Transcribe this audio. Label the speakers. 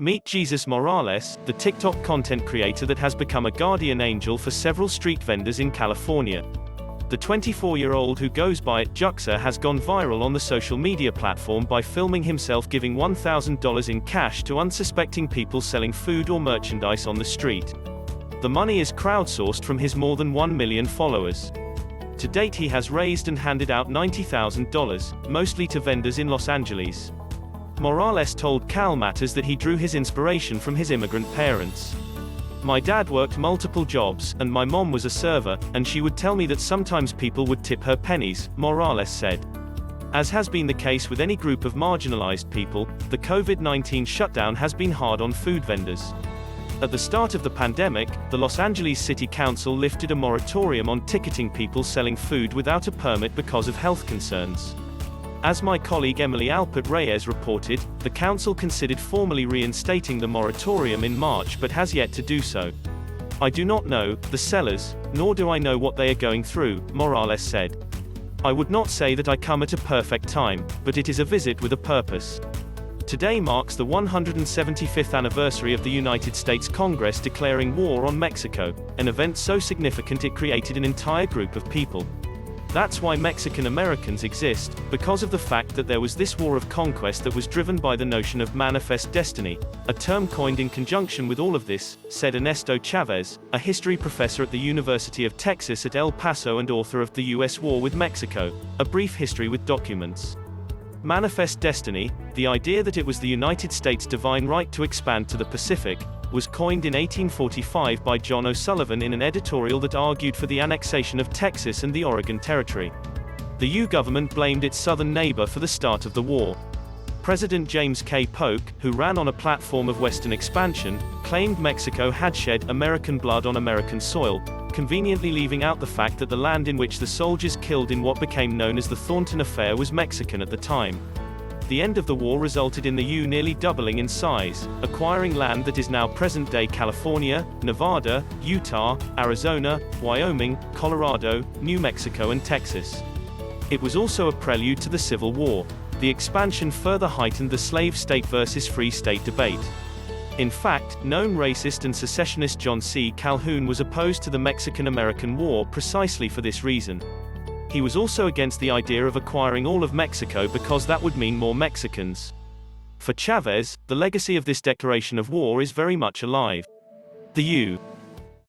Speaker 1: Meet Jesus Morales, the TikTok content creator that has become a guardian angel for several street vendors in California. The 24-year-old who goes by Juxa has gone viral on the social media platform by filming himself giving $1,000 in cash to unsuspecting people selling food or merchandise on the street. The money is crowdsourced from his more than 1 million followers. To date he has raised and handed out $90,000, mostly to vendors in Los Angeles. Morales told Cal Matters that he drew his inspiration from his immigrant parents. "My dad worked multiple jobs, and my mom was a server, and she would tell me that sometimes people would tip her pennies," Morales said. As has been the case with any group of marginalized people, the COVID-19 shutdown has been hard on food vendors. At the start of the pandemic, the Los Angeles City Council lifted a moratorium on ticketing people selling food without a permit because of health concerns. As my colleague Emily Alpert Reyes reported, the council considered formally reinstating the moratorium in March but has yet to do so. "I do not know the sellers, nor do I know what they are going through," Morales said. "I would not say that I come at a perfect time, but it is a visit with a purpose." Today marks the 175th anniversary of the United States Congress declaring war on Mexico, an event so significant it created an entire group of people. That's why Mexican Americans exist, because of the fact that there was this war of conquest that was driven by the notion of manifest destiny, a term coined in conjunction with all of this, said Ernesto Chavez, a history professor at the University of Texas at El Paso and author of The U.S. War with Mexico, A Brief History with Documents. Manifest destiny, the idea that it was the United States' divine right to expand to the Pacific, was coined in 1845 by John O'Sullivan in an editorial that argued for the annexation of Texas and the Oregon Territory. The U government blamed its southern neighbor for the start of the war. President James K. Polk, who ran on a platform of Western expansion, claimed Mexico had shed American blood on American soil, conveniently leaving out the fact that the land in which the soldiers killed in what became known as the Thornton Affair was Mexican at the time. The end of the war resulted in the U nearly doubling in size, acquiring land that is now present-day California, Nevada, Utah, Arizona, Wyoming, Colorado, New Mexico and Texas. It was also a prelude to the Civil War. The expansion further heightened the slave state versus free state debate. In fact, known racist and secessionist John C. Calhoun was opposed to the Mexican-American War precisely for this reason. He was also against the idea of acquiring all of Mexico because that would mean more Mexicans. For Chavez, the legacy of this declaration of war is very much alive. The U.